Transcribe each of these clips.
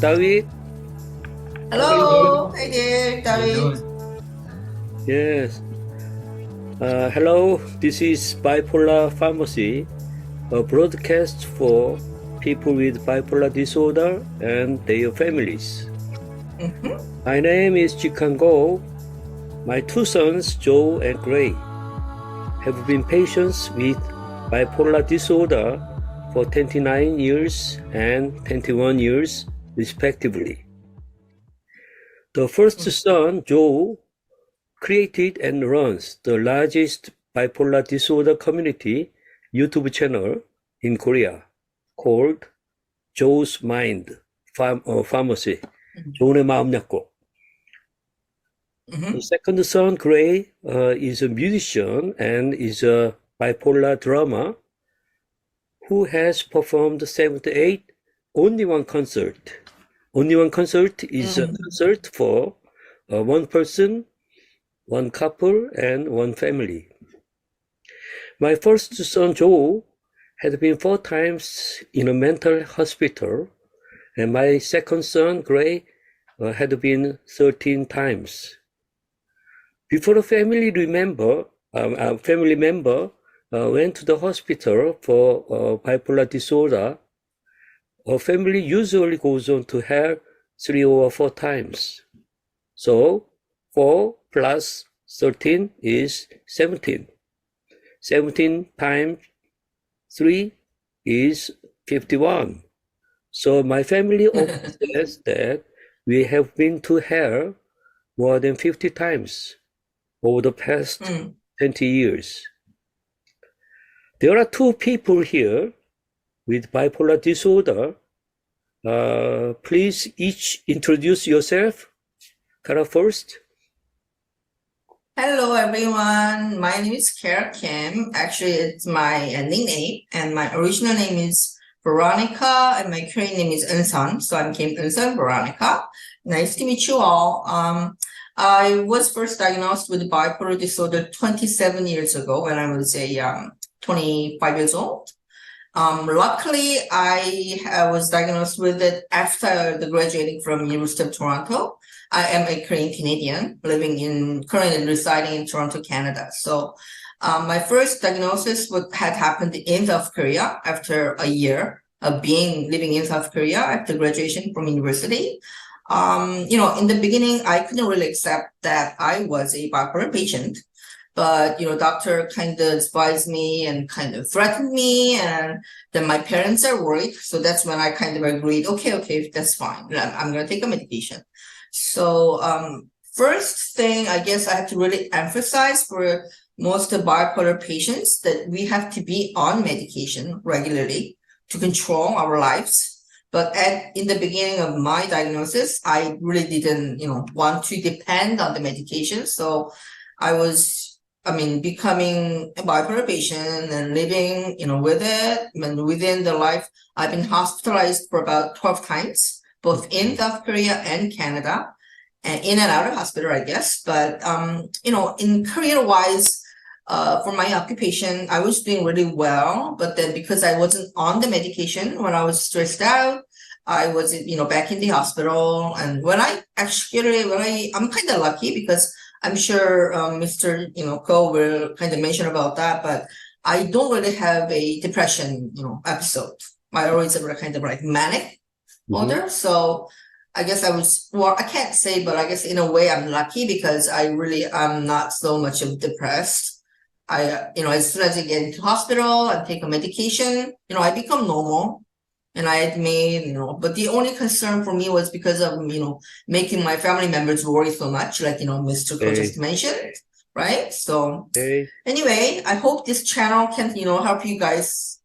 David. Hello, hey there, How you David. doing? Yes. Hello, this is Bipolar Pharmacy, a broadcast for people with bipolar disorder and their families. Mhm. My name is Jikan Go. My two sons, Joe and Gray, have been patients with bipolar disorder for 29 years and 21 years, respectively. The first son, Joe, created and runs the largest bipolar disorder community YouTube channel in Korea called Joe's Mind Pharmacy. 조은의 마음 약국. The second son, Gray, is a musician and is a bipolar drummer who has performed 78 only one concert. Only one concert is a concert for one person, one couple, and one family. My first son, Joe, had been 4 times in a mental hospital, and my second son, Gray, had been 13 times. Before a family member went to the hospital for bipolar disorder, a family usually goes on to have 3 or 4 times. So 4 plus 13 is 17. 17 times 3 is 51. So my family often says that we have been to hell more than 50 times over the past 20 years. There are 2 people here with bipolar disorder. Please each introduce yourself. Kara first. Hello, everyone. My name is Kara Kim. Actually, it's my nickname, and my original name is Veronica, and my current name is Eunsun. So I'm Kim Eunsun Veronica. Nice to meet you all. I was first diagnosed with bipolar disorder 27 years ago when I was 25 years old. Luckily, I was diagnosed with it after graduating from University of Toronto. I am a Korean Canadian currently residing in Toronto, Canada. So my first diagnosis had happened in South Korea after a year of living in South Korea after graduation from university. In the beginning, I couldn't really accept that I was a bipolar patient. But, doctor kind of advised me and kind of threatened me, and then my parents are worried. So that's when I kind of agreed, okay, that's fine. I'm going to take a medication. So first thing, I guess I have to really emphasize for most of bipolar patients that we have to be on medication regularly to control our lives. But in the beginning of my diagnosis, I really didn't, want to depend on the medication. So I was becoming a bipolar patient and living, with it. And within the life, I've been hospitalized for about 12 times, both in South Korea and Canada, and in and out of hospital, I guess. But, in career-wise, for my occupation, I was doing really well. But then because I wasn't on the medication, when I was stressed out, I was, back in the hospital. And I'm kind of lucky because I'm sure Mr. Ko will kind of mention about that, but I don't really have a depression, episode. I always have a kind of like manic order. So I guess I can't say, but I guess in a way I'm lucky because I really am not so much of depressed. As soon as I get into hospital and take a medication, I become normal. And I admit, but the only concern for me was because of, making my family members worry so much, like, Mr. Ko just mentioned, right? So anyway, I hope this channel can, help you guys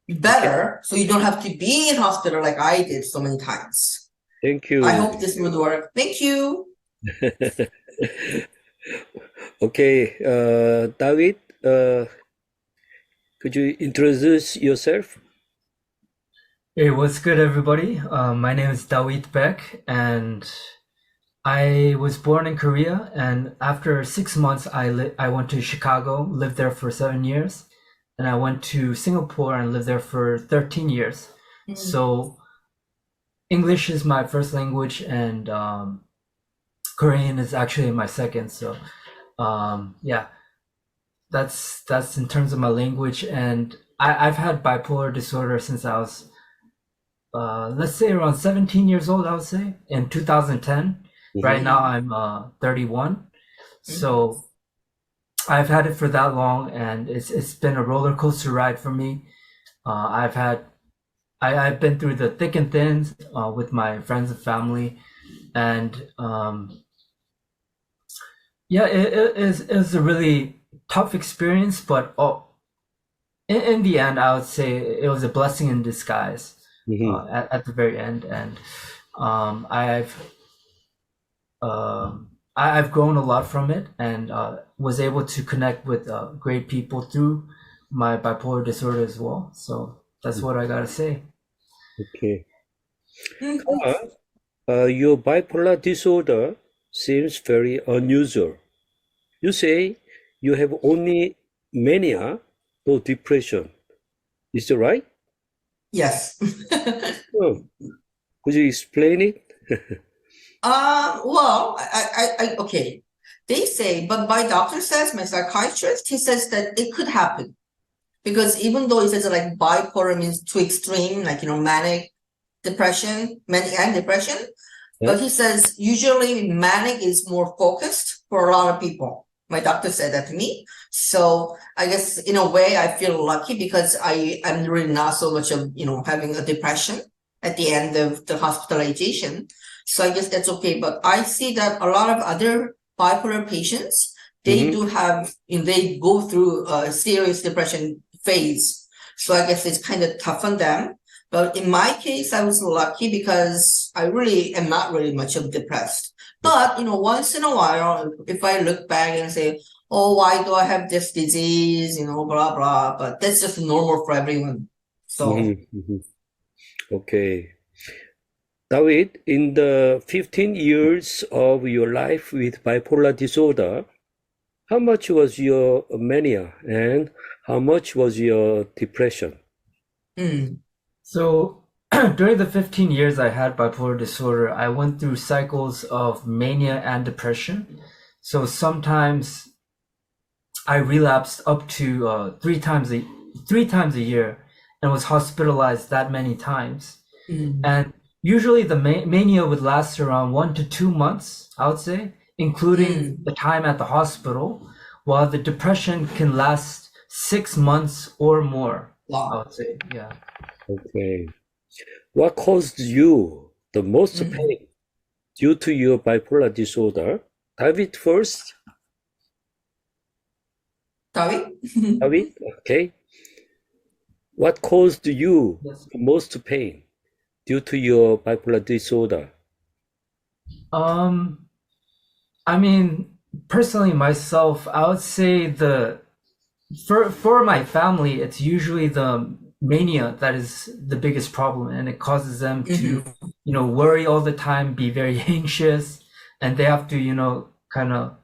better so you don't have to be in hospital like I did so many times. Thank you. I hope this would work. Thank you. Okay, David, could you introduce yourself? Hey, what's good, everybody? My name is Dawit Beck, and I was born in Korea. And after 6 months, I went to Chicago, lived there for 7 years, and I went to Singapore and lived there for 13 years. So English is my first language, and Korean is actually my second. So yeah, that's in terms of my language. And I've had bipolar disorder since I was let's say around 17 years old, I would say, in 2010. Right Mhm. now I'm 31. So I've had it for that long, and it's been a roller coaster ride for me. I've had I've been through the thick and thins with my friends and family, and yeah, it was a really tough experience, but in the end, I would say it was a blessing in disguise Mhm. at the very end, and um, I've I've grown a lot from it, and was able to connect with great people through my bipolar disorder as well. So that's what I gotta say. Okay. Mhm. Your bipolar disorder seems very unusual. You say you have only mania, no depression. Is that right? Yes. Oh, could you explain it? Well, okay. They say, but my doctor says, my psychiatrist, he says that it could happen because even though he says like bipolar means too extreme, like, manic and depression, Yeah? but he says usually manic is more focused for a lot of people. My doctor said that to me. So I guess in a way I feel lucky because I'm really not so much of, having a depression at the end of the hospitalization. So I guess that's okay. But I see that a lot of other bipolar patients, they Mm-hmm. do have, they go through a serious depression phase. So I guess it's kind of tough on them. But in my case, I was lucky because I really am not really much of depressed. But once in a while, if I look back and say, "Oh, why do I have this disease?" Blah blah. But that's just normal for everyone. So, Mm-hmm. Mm-hmm. Okay. David, in the 15 years of your life with bipolar disorder, how much was your mania and how much was your depression? mm, So during the 15 years I had bipolar disorder, I went through cycles of mania and depression. So sometimes I relapsed up to three times a year and was hospitalized that many times. mm, And usually the mania would last around 1 to 2 months, I would say, including mm. the time at the hospital, while the depression can last 6 months or more, I Wow. would say. Yeah. Okay. What caused you the most Mm. pain due to your bipolar disorder? David first. Sorry. David, okay. What caused you Yes. the most pain due to your bipolar disorder? Um, I mean, personally myself, I would say the for my family, it's usually the mania that is the biggest problem, and it causes them to, Mhm. worry all the time, be very anxious, and they have to, kind of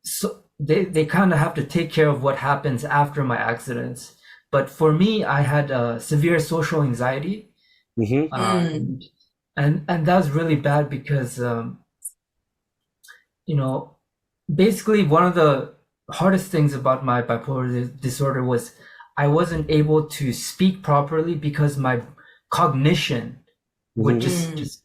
so they kind of have to take care of what happens after my accidents. But for me, I had severe social anxiety, Mm-hmm. Mm. and that was really bad because you know, basically one of the hardest things about my bipolar disorder was I wasn't able to speak properly because my cognition would Mm-hmm. Mm. just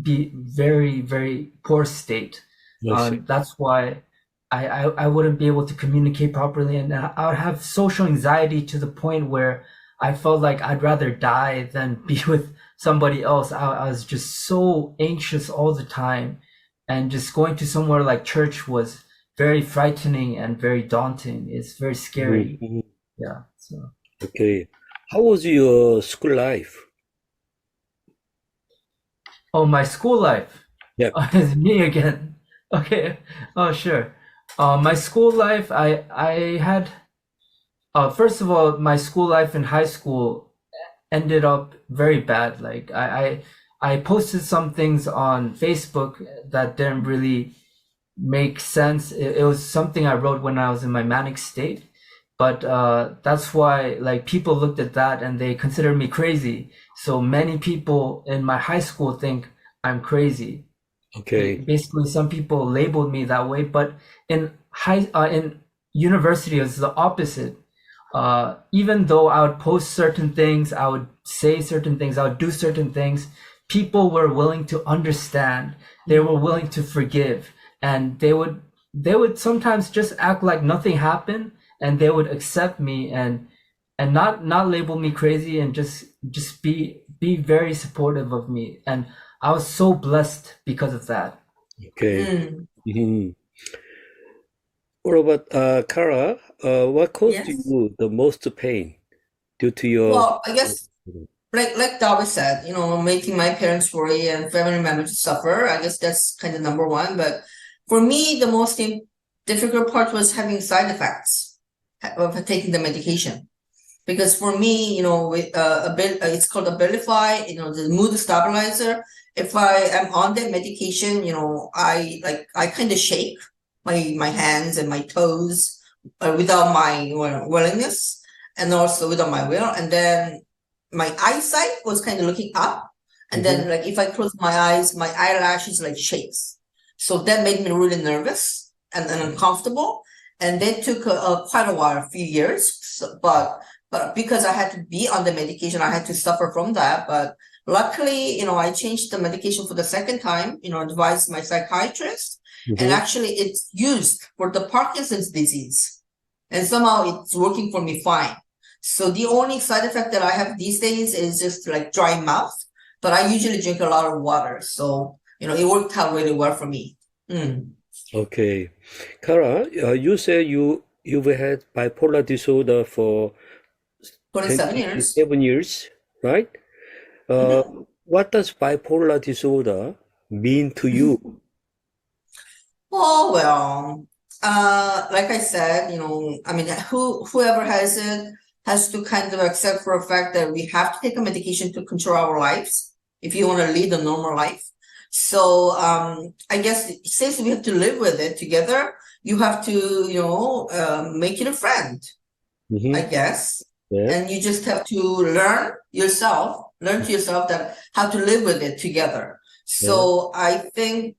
be very, very poor state. I see. That's why I wouldn't be able to communicate properly, and I would have social anxiety to the point where I felt like I'd rather die than be with somebody else. I was just so anxious all the time, and just going to somewhere like church was very frightening and very daunting. It's very scary. Mm-hmm. Yeah. So, Okay. How was your school life? oh, my school life. Yeah. It's me again. Okay. Oh, sure. My school life, I had first of all, my school life in high school ended up very bad. Like I posted some things on Facebook that didn't really make sense. It was something I wrote when I was in my manic state, but that's why like people looked at that and they considered me crazy. So many people in my high school think I'm crazy. Okay. Basically, some people labeled me that way, but in university, it's the opposite. Even though I would post certain things, I would say certain things, I would do certain things, people were willing to understand. They were willing to forgive, and they would sometimes just act like nothing happened, and they would accept me and not label me crazy, and just be very supportive of me. And I was so blessed because of that. Okay. Mhm. What about Kara? What caused Yes. you the most pain due to your Well, I guess like David said, making my parents worry and family members suffer. I guess that's kind of number one. But for me, the most difficult part was having side effects of taking the medication. Because for me, with it's called Abilify, the mood stabilizer. If I am on that medication, I kind of shake my hands and my toes without my willingness, and also without my will. And then my eyesight was kind of looking up, and then like if I close my eyes, my eyelashes like shakes. So that made me really nervous and uncomfortable. And that took quite a while, a few years. But because I had to be on the medication, I had to suffer from that. But luckily, I changed the medication for the second time, advised my psychiatrist, and actually it's used for the Parkinson's disease. And somehow it's working for me fine. So the only side effect that I have these days is just like dry mouth, but I usually drink a lot of water. So, it worked out really well for me. Okay. Kara, you say you've had bipolar disorder for 27 years. 27 years, right? What does bipolar disorder mean to you? Oh, well, like I said, I mean, whoever has it has to kind of accept for a fact that we have to take a medication to control our lives if you want to lead a normal life. So, I guess since we have to live with it together, you have to, make it a friend, I guess. Yeah. And you just have to learn to yourself that how to live with it together. So I think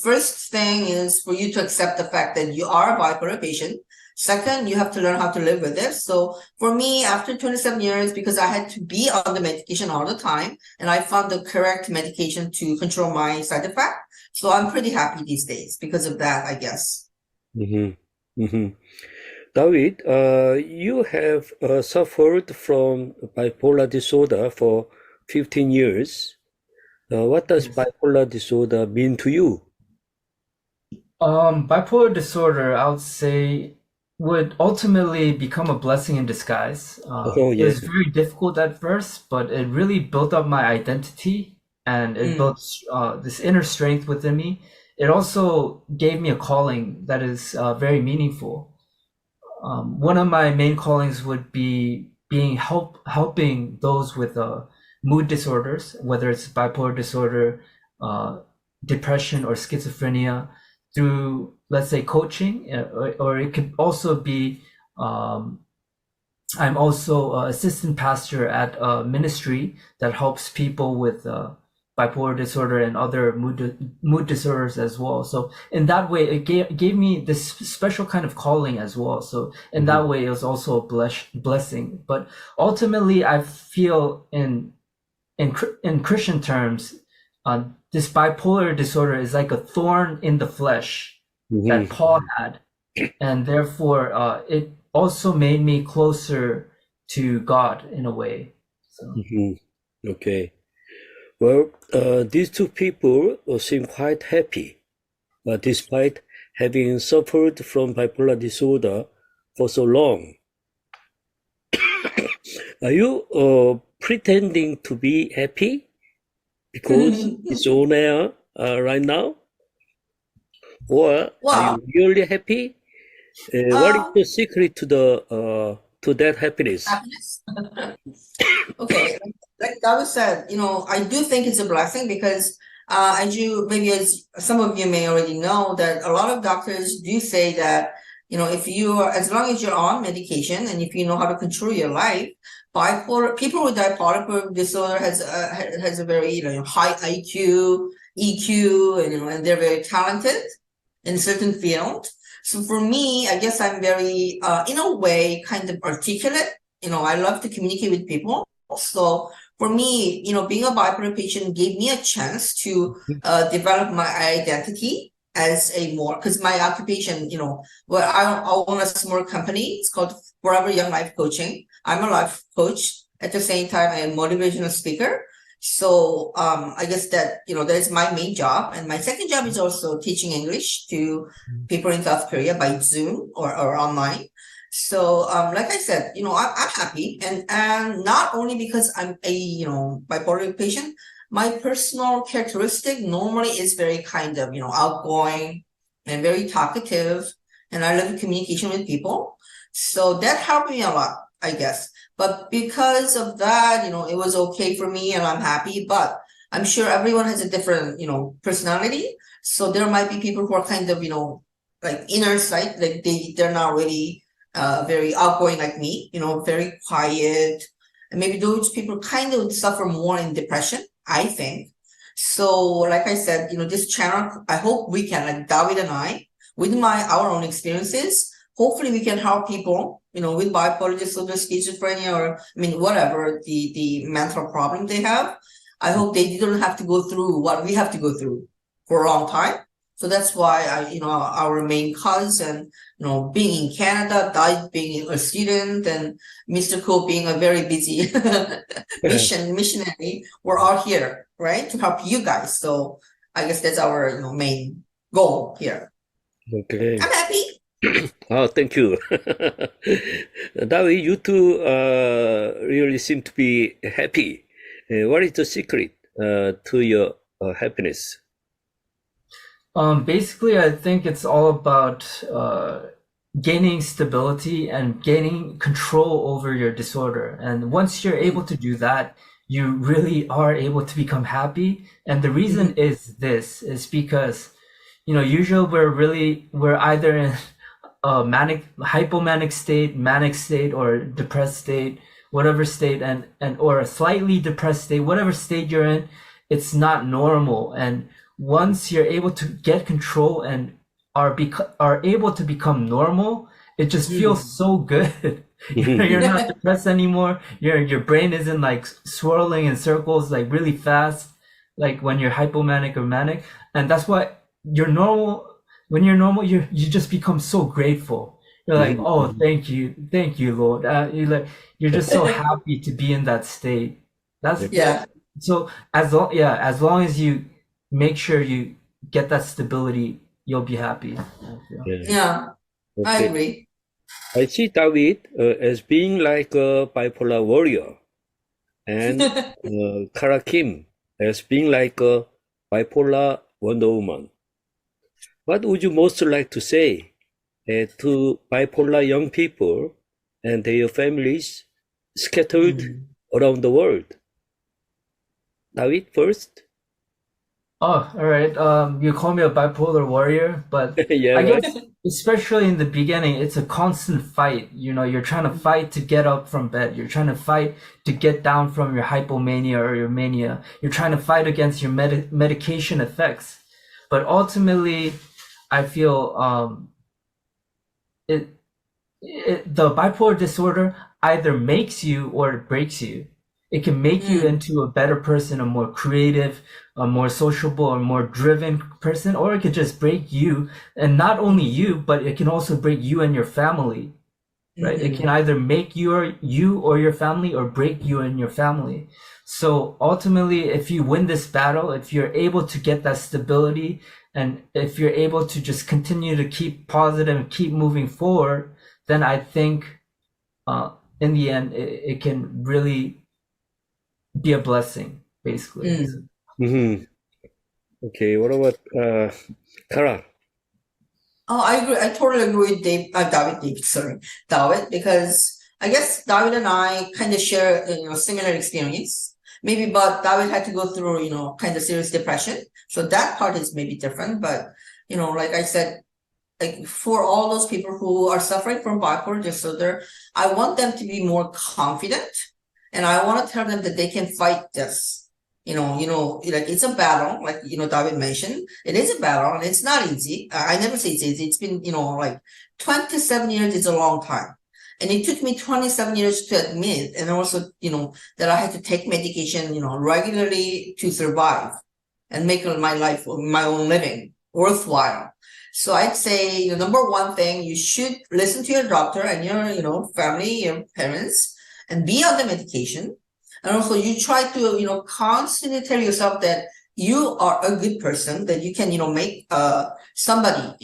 first thing is for you to accept the fact that you are a bipolar patient. Second, you have to learn how to live with it. So for me, after 27 years, because I had to be on the medication all the time, and I found the correct medication to control my side effect. So I'm pretty happy these days because of that, I guess. David, you have suffered from bipolar disorder for 15 years. What does Yes. bipolar disorder mean to you? Bipolar disorder, I would say, would ultimately become a blessing in disguise. Oh, It yeah. was very difficult at first, but it really built up my identity, and it built this inner strength within me. It also gave me a calling that is very meaningful. One of my main callings would be helping those with mood disorders, whether it's bipolar disorder, depression, or schizophrenia, through, let's say, coaching, or it could also be, I'm also assistant pastor at a ministry that helps people with bipolar disorder and other mood disorders as well. So in that way, it gave me this special kind of calling as well. So in that way, it was also a blessing. But ultimately, I feel in Christian terms, this bipolar disorder is like a thorn in the flesh that Paul had, and therefore it also made me closer to God in a way. So. Okay. Well, these two people seem quite happy, despite having suffered from bipolar disorder for so long. Are you pretending to be happy because it's on air right now? Or are you really happy? What is the secret to that happiness? Okay, like David said, I do think it's a blessing because as some of you may already know, that a lot of doctors do say that if you are, as long as you're on medication and if you know how to control your life, people with bipolar disorder has a very high IQ, EQ, and they're very talented in certain field. So for me, I guess I'm very, in a way, kind of articulate. I love to communicate with people. So for me, being a bipolar patient gave me a chance to develop my identity as a more, because my occupation, well, I own a small company. It's called Forever Young Life Coaching. I'm a life coach. At the same time, I'm a motivational speaker. So I guess that that is my main job, and my second job is also teaching English to people in South Korea by Zoom or online. So like I said, I'm happy, and not only because I'm a bipolar patient. My personal characteristic normally is very kind of outgoing and very talkative, and I love communication with people. So that helped me a lot, I guess. But because of that, it was okay for me and I'm happy. But I'm sure everyone has a different, personality. So there might be people who are kind of, like inner sight, like they're not really very outgoing like me, very quiet. And maybe those people kind of suffer more in depression, I think. So like I said, this channel, I hope we can, like David and I, with our own experiences, hopefully we can help people, with bipolar disorder, schizophrenia, or whatever the mental problem they have. I hope they didn't have to go through what we have to go through for a long time. So that's why our main cause, and being in Canada, Dai being a student, and Mr. Ko being a very busy missionary, we're all here, right, to help you guys. So I guess that's our main goal here. Okay. I'm happy. Oh, thank you. Dawi, you two really seem to be happy. What is the secret to your happiness? Basically, I think it's all about gaining stability and gaining control over your disorder. And once you're able to do that, you really are able to become happy. And the reason is because, usually we're either in a hypomanic state, manic state, or depressed state, whatever state, and or a slightly depressed state, whatever state you're in, it's not normal. And once you're able to get control and are able to become normal, it just feels so good. You're not depressed anymore. Your brain isn't like swirling in circles like really fast, like when you're hypomanic or manic. And that's why you're normal. When you're normal, you just become so grateful. You're like, oh, thank you, Lord. You're just so happy to be in that state. So as long as you make sure you get that stability, you'll be happy. Yeah, Okay. I agree. I see David as being like a bipolar warrior, and Kara Kim as being like a bipolar Wonder Woman. What would you most like to say to bipolar young people and their families scattered around the world? David first. Oh, all right. You call me a bipolar warrior, but Yeah, I right. guess especially in the beginning, it's a constant fight. You're trying to fight to get up from bed. You're trying to fight to get down from your hypomania or your mania. You're trying to fight against your medication effects. But ultimately, I feel the bipolar disorder either makes you or it breaks you. It can make you into a better person, a more creative, a more sociable, a more driven person, or it could just break you, and not only you, but it can also break you and your family, right? It can either make you or your family, or break you and your family. So ultimately, if you win this battle, if you're able to get that stability, and if you're able to just continue to keep positive and keep moving forward, then I think in the end, it can really be a blessing, basically. Okay, what about Kara? Oh, I agree. I totally agree with David, because I guess David and I kind of share, similar experience. Maybe, but David had to go through, kind of serious depression. So that part is maybe different. But, like I said, like for all those people who are suffering from bipolar disorder, I want them to be more confident, and I want to tell them that they can fight this. Like it's a battle, like David mentioned. It is a battle, and it's not easy. I never say it's easy. It's been like 27 years is a long time. And it took me 27 years to admit, and also, that I had to take medication, regularly to survive and make my life, my own living worthwhile. So I'd say, number one thing, you should listen to your doctor and your, family, your parents, and be on the medication. And also you try to, constantly tell yourself that you are a good person, that you can, make somebody,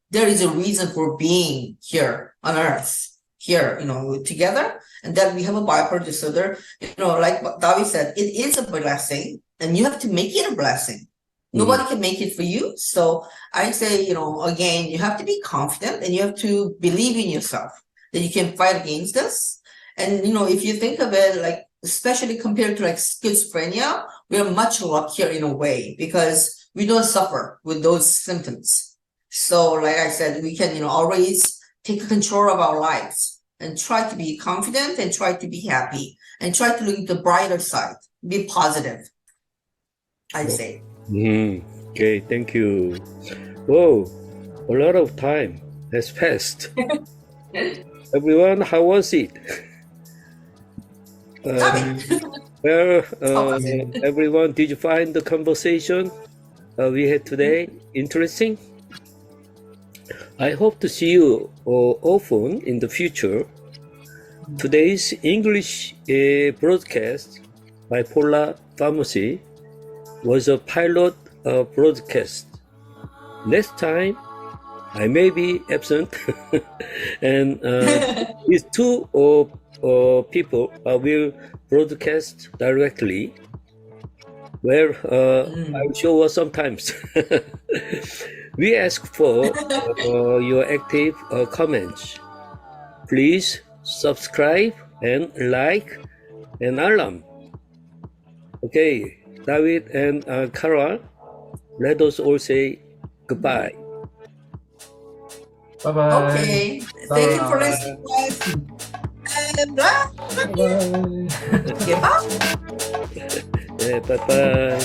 there is a reason for being here on earth, here, together, and that we have a bipolar disorder. Like David said, it is a blessing, and you have to make it a blessing. Nobody can make it for you. So I say, again, you have to be confident, and you have to believe in yourself that you can fight against this. And, if you think of it, like, especially compared to like schizophrenia, we are much luckier in a way because we don't suffer with those symptoms. So like I said, we can, always take control of our lives and try to be confident and try to be happy and try to look at the brighter side, be positive, I'd say. Okay, thank you. Whoa, a lot of time has passed. Everyone, how was it? Everyone, did you find the conversation we had today interesting? I hope to see you often in the future. Today's English broadcast, Bipolar Pharmacy, was a pilot broadcast. Next time, I may be absent, and these two people will broadcast directly, where I'll show us sometimes. We ask for your active comments. Please subscribe and like and alarm. Okay, David and Carol, let us all say goodbye. Bye-bye. Okay, thank you for listening, guys. And blah. Goodbye. Yeah, bye-bye.